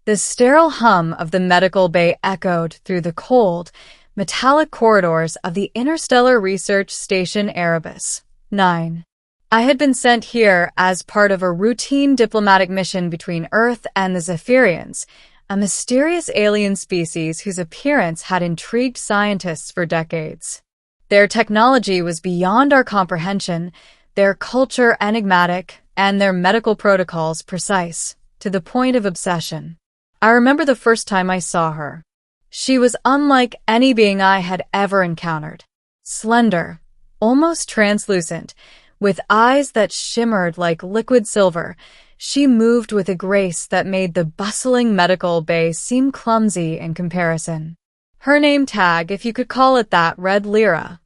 The sterile hum of the medical bay echoed through the cold, metallic corridors of the Interstellar Research Station Erebus 9. I had been sent here as part of a routine diplomatic mission between Earth and the Zephyrians, a mysterious alien species whose appearance had intrigued scientists for decades. Their technology was beyond our comprehension, their culture enigmatic, and their medical protocols precise, to the point of obsession. I remember the first time I saw her. She was unlike any being I had ever encountered. Slender, almost translucent, with eyes that shimmered like liquid silver, she moved with a grace that made the bustling medical bay seem clumsy in comparison. Her name tag, if you could call it that, read Lira.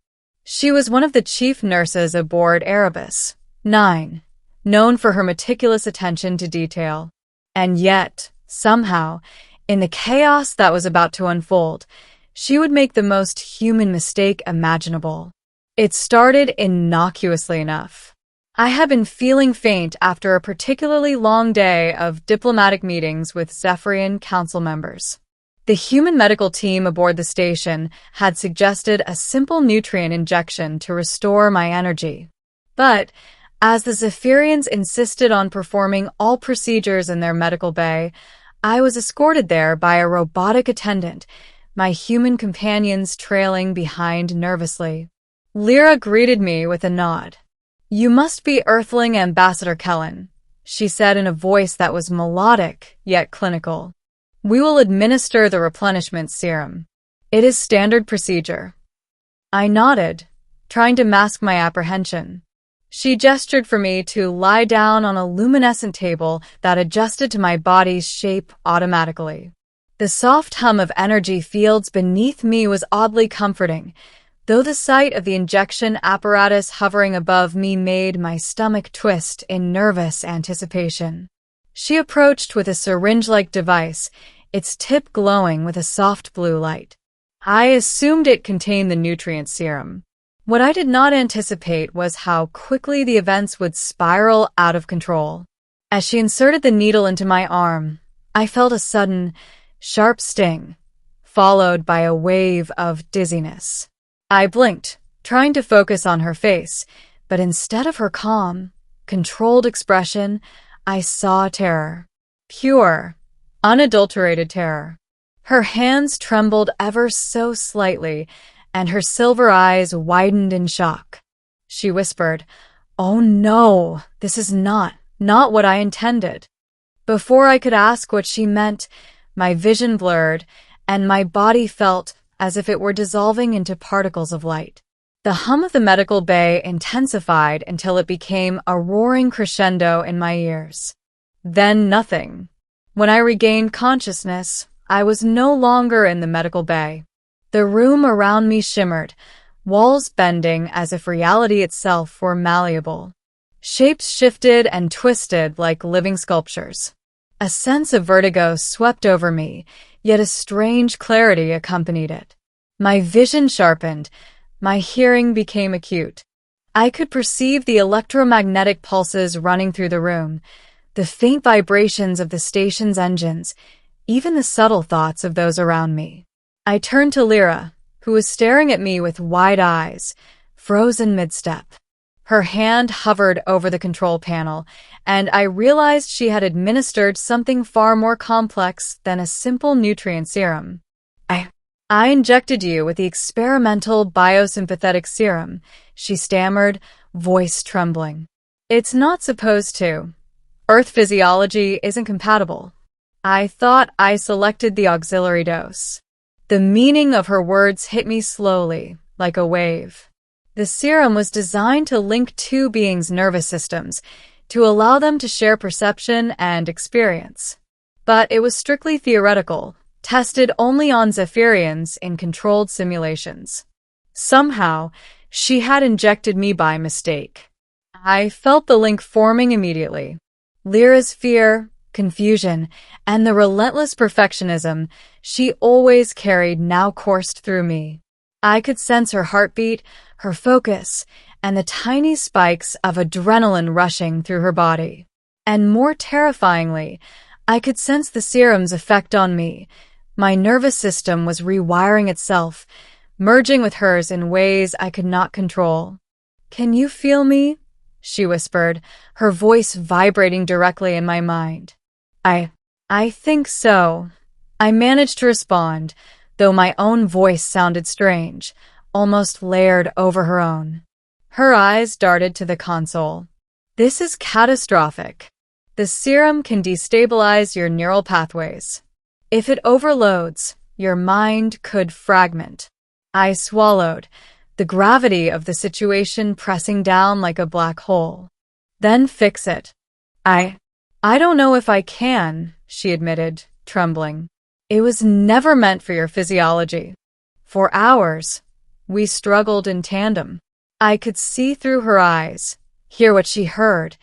She was one of the chief nurses aboard Erebus 9, known for her meticulous attention to detail. And yet, somehow, in the chaos that was about to unfold, she would make the most human mistake imaginable. It started innocuously enough. I had been feeling faint after a particularly long day of diplomatic meetings with Zephyrian council members. The human medical team aboard the station had suggested a simple nutrient injection to restore my energy. But, as the Zephyrians insisted on performing all procedures in their medical bay, I was escorted there by a robotic attendant, my human companions trailing behind nervously. Lira greeted me with a nod. "You must be Earthling Ambassador Kellen," she said in a voice that was melodic yet clinical. "We will administer the replenishment serum. It is standard procedure." I nodded, trying to mask my apprehension. She gestured for me to lie down on a luminescent table that adjusted to my body's shape automatically. The soft hum of energy fields beneath me was oddly comforting, though the sight of the injection apparatus hovering above me made my stomach twist in nervous anticipation. She approached with a syringe-like device, its tip glowing with a soft blue light. I assumed it contained the nutrient serum. What I did not anticipate was how quickly the events would spiral out of control. As she inserted the needle into my arm, I felt a sudden, sharp sting, followed by a wave of dizziness. I blinked, trying to focus on her face, but instead of her calm, controlled expression, I saw terror. Pure, unadulterated terror. Her hands trembled ever so slightly, and her silver eyes widened in shock. She whispered, "Oh no, this is not what I intended." Before I could ask what she meant, my vision blurred, and my body felt as if it were dissolving into particles of light. The hum of the medical bay intensified until it became a roaring crescendo in my ears. Then nothing. When I regained consciousness, I was no longer in the medical bay. The room around me shimmered, walls bending as if reality itself were malleable. Shapes shifted and twisted like living sculptures. A sense of vertigo swept over me, yet a strange clarity accompanied it. My vision sharpened, my hearing became acute. I could perceive the electromagnetic pulses running through the room, the faint vibrations of the station's engines, even the subtle thoughts of those around me. I turned to Lira, who was staring at me with wide eyes, frozen mid-step. Her hand hovered over the control panel, and I realized she had administered something far more complex than a simple nutrient serum. I injected you with the experimental biosympathetic serum, she stammered, voice trembling. It's not supposed to. Earth physiology isn't compatible. I thought I selected the auxiliary dose. The meaning of her words hit me slowly, like a wave. The serum was designed to link two beings' nervous systems, to allow them to share perception and experience. But it was strictly theoretical, tested only on Zephyrians in controlled simulations. Somehow, she had injected me by mistake. I felt the link forming immediately. Lyra's fear, confusion, and the relentless perfectionism she always carried now coursed through me. I could sense her heartbeat, her focus, and the tiny spikes of adrenaline rushing through her body. And more terrifyingly, I could sense the serum's effect on me. My nervous system was rewiring itself, merging with hers in ways I could not control. "Can you feel me?" she whispered, her voice vibrating directly in my mind. I think so. I managed to respond, though my own voice sounded strange, almost layered over her own. Her eyes darted to the console. "This is catastrophic. The serum can destabilize your neural pathways. If it overloads, your mind could fragment." I swallowed, the gravity of the situation pressing down like a black hole. "Then fix it." I don't know if I can," she admitted, trembling. "It was never meant for your physiology." For hours, we struggled in tandem. I could see through her eyes, hear what she heard,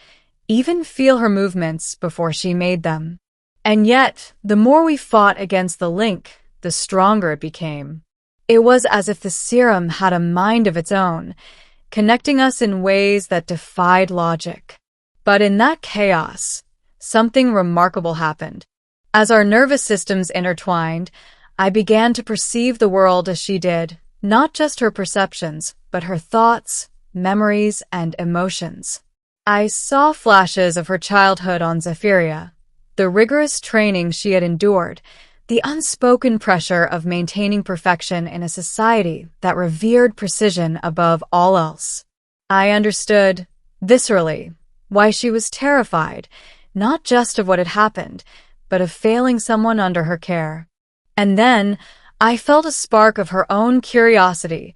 even feel her movements before she made them. And yet, the more we fought against the link, the stronger it became. It was as if the serum had a mind of its own, connecting us in ways that defied logic. But in that chaos, something remarkable happened. As our nervous systems intertwined, I began to perceive the world as she did, not just her perceptions, but her thoughts, memories, and emotions. I saw flashes of her childhood on Zephyria, the rigorous training she had endured, the unspoken pressure of maintaining perfection in a society that revered precision above all else. I understood, viscerally, why she was terrified, not just of what had happened, but of failing someone under her care. And then, I felt a spark of her own curiosity,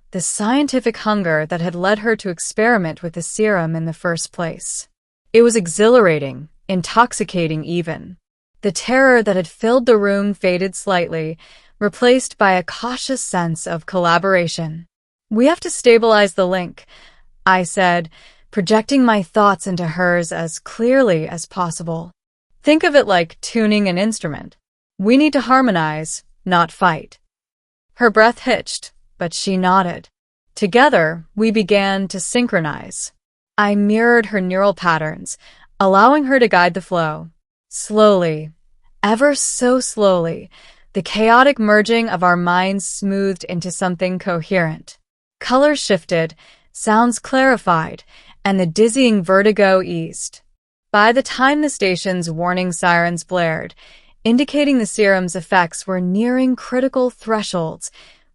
the scientific hunger that had led her to experiment with the serum in the first place. It was exhilarating, intoxicating even. The terror that had filled the room faded slightly, replaced by a cautious sense of collaboration. "We have to stabilize the link," I said, projecting my thoughts into hers as clearly as possible. "Think of it like tuning an instrument. We need to harmonize, not fight." Her breath hitched, but she nodded. Together, we began to synchronize. I mirrored her neural patterns, allowing her to guide the flow. Slowly, ever so slowly, the chaotic merging of our minds smoothed into something coherent. Colors shifted, sounds clarified, and the dizzying vertigo eased. By the time the station's warning sirens blared, indicating the serum's effects were nearing critical thresholds,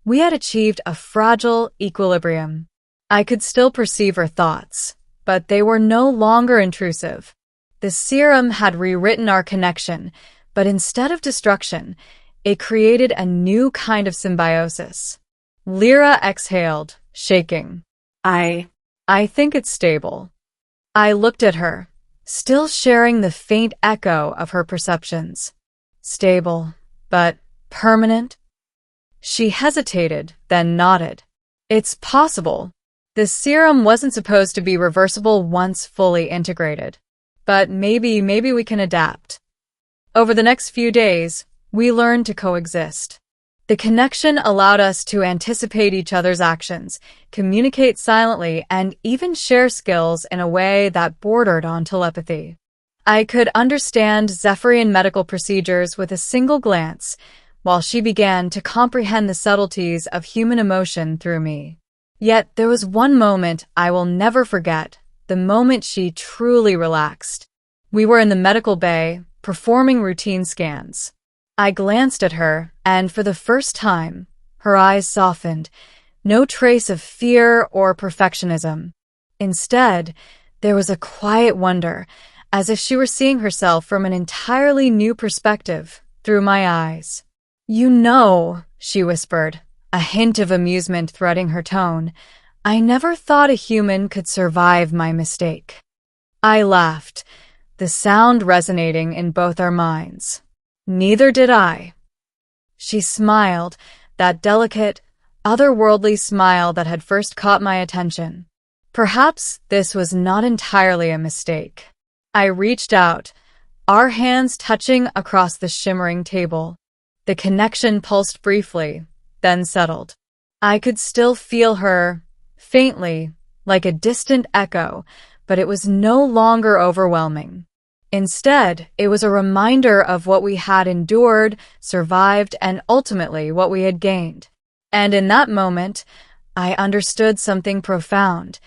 we had achieved a fragile equilibrium. I could still perceive her thoughts, but they were no longer intrusive. The serum had rewritten our connection, but instead of destruction, it created a new kind of symbiosis. Lira exhaled, shaking. I think it's stable." I looked at her, still sharing the faint echo of her perceptions. "Stable, but permanent?" She hesitated, then nodded. "It's possible. The serum wasn't supposed to be reversible once fully integrated. But maybe we can adapt." Over the next few days, we learned to coexist. The connection allowed us to anticipate each other's actions, communicate silently, and even share skills in a way that bordered on telepathy. I could understand Zephyrian medical procedures with a single glance, while she began to comprehend the subtleties of human emotion through me. Yet there was one moment I will never forget, the moment she truly relaxed. We were in the medical bay, performing routine scans. I glanced at her, and for the first time, her eyes softened, no trace of fear or perfectionism. Instead, there was a quiet wonder, as if she were seeing herself from an entirely new perspective, through my eyes. "You know," she whispered, a hint of amusement threading her tone, "I never thought a human could survive my mistake." I laughed, the sound resonating in both our minds. "Neither did I." She smiled, that delicate, otherworldly smile that had first caught my attention. Perhaps this was not entirely a mistake. I reached out, our hands touching across the shimmering table. The connection pulsed briefly, then settled. I could still feel her, faintly, like a distant echo, but it was no longer overwhelming. Instead, it was a reminder of what we had endured, survived, and ultimately what we had gained. And in that moment, I understood something profound.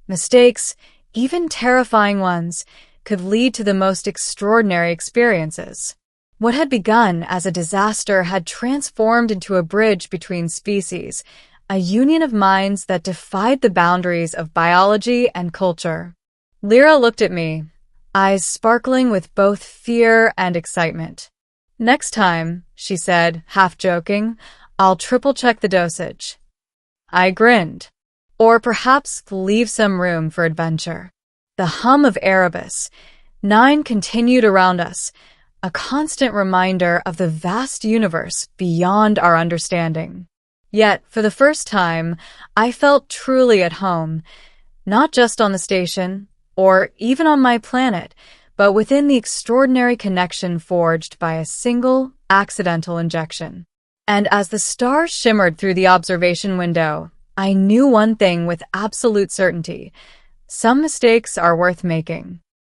Mistakes, even terrifying ones, could lead to the most extraordinary experiences. What had begun as a disaster had transformed into a bridge between species, a union of minds that defied the boundaries of biology and culture. Lira looked at me, eyes sparkling with both fear and excitement. "Next time," she said, half joking, "I'll triple-check the dosage." I grinned. Or perhaps leave some room for adventure. The hum of Erebus, 9 continued around us, a constant reminder of the vast universe beyond our understanding. Yet, for the first time, I felt truly at home, not just on the station, or even on my planet, but within the extraordinary connection forged by a single, accidental injection. And as the stars shimmered through the observation window, I knew one thing with absolute certainty: some mistakes are worth making.